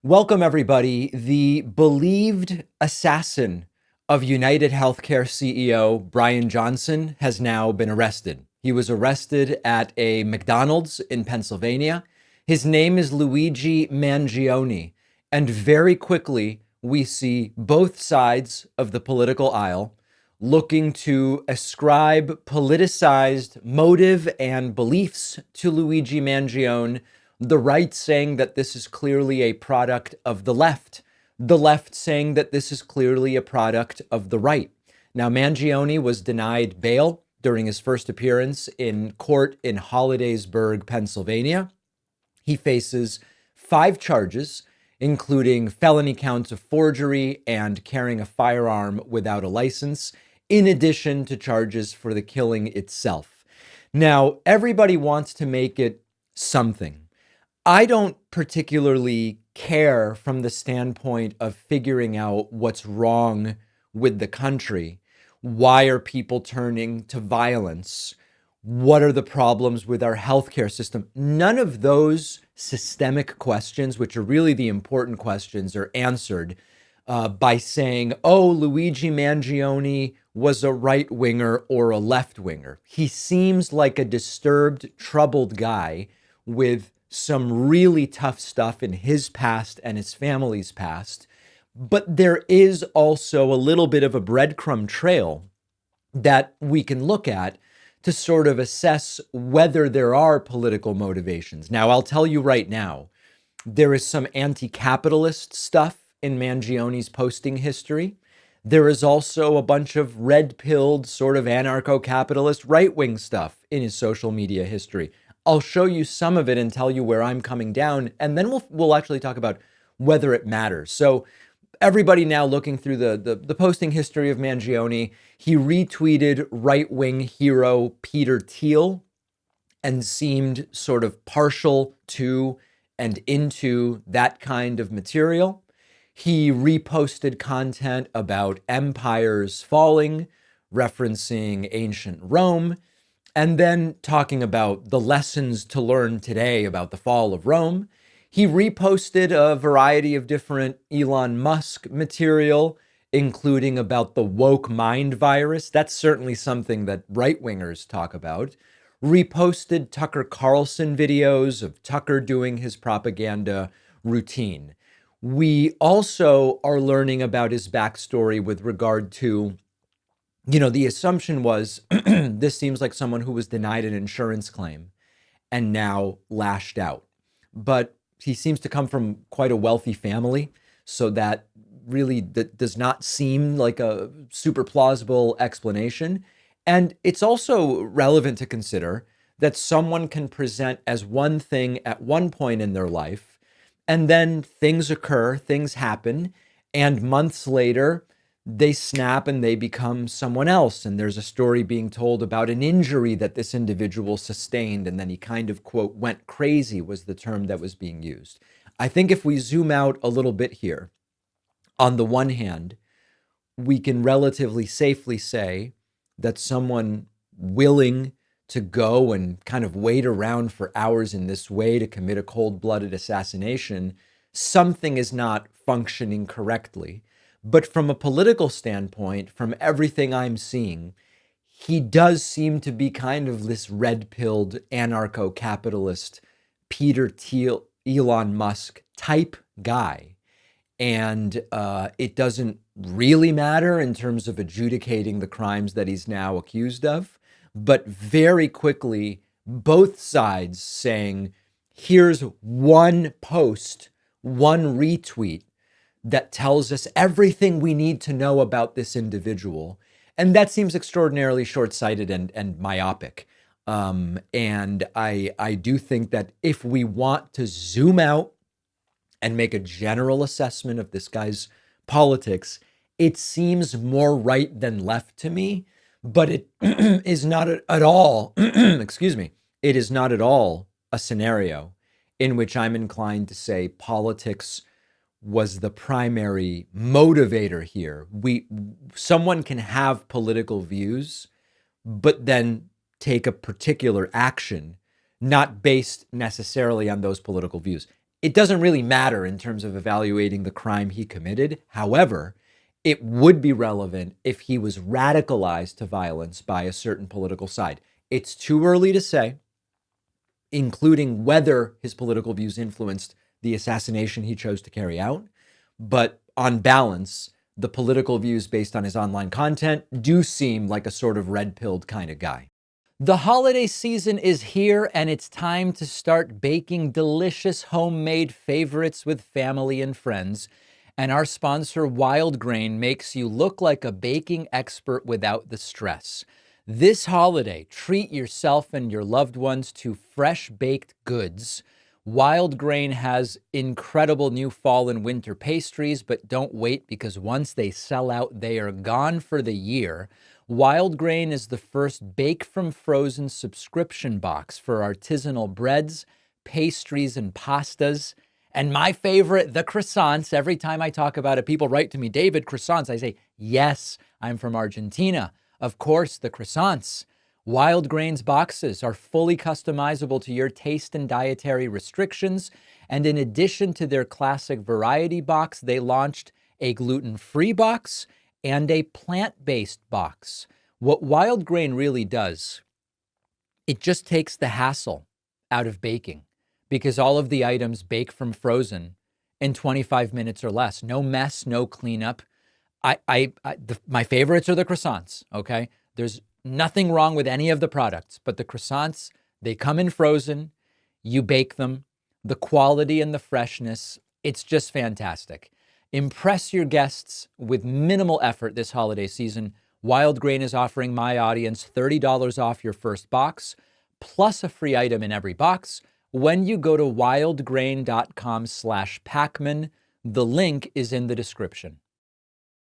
Welcome, everybody. The believed assassin of United Healthcare CEO Brian Johnson has now been arrested. He was arrested at a McDonald's in Pennsylvania. His name is Luigi Mangione. And very quickly, we see both sides of the political aisle looking to ascribe politicized motive and beliefs to Luigi Mangione, the right saying that this is clearly a product of the left saying that this is clearly a product of the right. Now, Mangione was denied bail during his first appearance in court in Hollidaysburg, Pennsylvania. He faces 5 charges, including felony counts of forgery and carrying a firearm without a license, in addition to charges for the killing itself. Now, everybody wants to make it something. I don't particularly care from the standpoint of figuring out what's wrong with the country. Why are people turning to violence? What are the problems with our healthcare system? None of those systemic questions, which are really the important questions, are answered by saying, oh, Luigi Mangione was a right winger or a left winger. He seems like a disturbed, troubled guy with some really tough stuff in his past and his family's past. But there is also a little bit of a breadcrumb trail that we can look at to sort of assess whether there are political motivations. Now, I'll tell you right now, there is some anti-capitalist stuff in Mangione's posting history. There is also a bunch of red-pilled, sort of anarcho-capitalist right-wing stuff in his social media history. I'll show you some of it and tell you where I'm coming down, and then we'll actually talk about whether it matters. So everybody now looking through the posting history of Mangione, he retweeted right-wing hero Peter Thiel and seemed sort of partial to and into that kind of material. He reposted content about empires falling, referencing ancient Rome, and then talking about the lessons to learn today about the fall of Rome. He reposted a variety of different Elon Musk material, including about the woke mind virus. That's certainly something that right-wingers talk about. Reposted Tucker Carlson videos of Tucker doing his propaganda routine. We also are learning about his backstory with regard to, the assumption was this seems like someone who was denied an insurance claim and now lashed out. But he seems to come from quite a wealthy family, so that really does not seem like a super plausible explanation. And it's also relevant to consider that someone can present as one thing at one point in their life, and then things occur, things happen, and months later, they snap and they become someone else. And there's a story being told about an injury that this individual sustained. And then he kind of, quote, went crazy was the term that was being used. I think if we zoom out a little bit here, on the one hand, we can relatively safely say that someone willing to go and kind of wait around for hours in this way to commit a cold-blooded assassination, something is not functioning correctly. But from a political standpoint, from everything I'm seeing, he does seem to be kind of this red-pilled anarcho-capitalist Peter Thiel, Elon Musk type guy. And it doesn't really matter in terms of adjudicating the crimes that he's now accused of. But very quickly, both sides saying, here's one post, one retweet that tells us everything we need to know about this individual. And that seems extraordinarily short-sighted and myopic. And I do think that if we want to zoom out and make a general assessment of this guy's politics, it seems more right than left to me, but it is not at all, excuse me, it is not at all a scenario in which I'm inclined to say politics was the primary motivator here. Someone can have political views, but then take a particular action, not based necessarily on those political views. It doesn't really matter in terms of evaluating the crime he committed. However, it would be relevant if he was radicalized to violence by a certain political side. It's too early to say, including whether his political views influenced the assassination he chose to carry out. But on balance, the political views based on his online content do seem like a sort of red-pilled kind of guy. The holiday season is here, and it's time to start baking delicious homemade favorites with family and friends. And our sponsor, Wild Grain, makes you look like a baking expert without the stress. This holiday, treat yourself and your loved ones to fresh baked goods. Wild Grain has incredible new fall and winter pastries, but don't wait, because once they sell out, they are gone for the year. Wild Grain is the first bake from frozen subscription box for artisanal breads, pastries, and pastas. And my favorite, the croissants. Every time I talk about it, people write to me, David, croissants. I say, yes, I'm from Argentina. Of course, the croissants. Wild Grain's boxes are fully customizable to your taste and dietary restrictions. And in addition to their classic variety box, they launched a gluten-free box and a plant-based box. What Wild Grain really does, it just takes the hassle out of baking, because all of the items bake from frozen in 25 minutes or less. No mess, no cleanup. My favorites are the croissants, okay? There's nothing wrong with any of the products, but the croissants, they come in frozen, you bake them, the quality and the freshness, it's just fantastic. Impress your guests with minimal effort this holiday season. Wild Grain is offering my audience $30 off your first box, plus a free item in every box, when you go to wildgrain.com/Pacman. The link is in the description.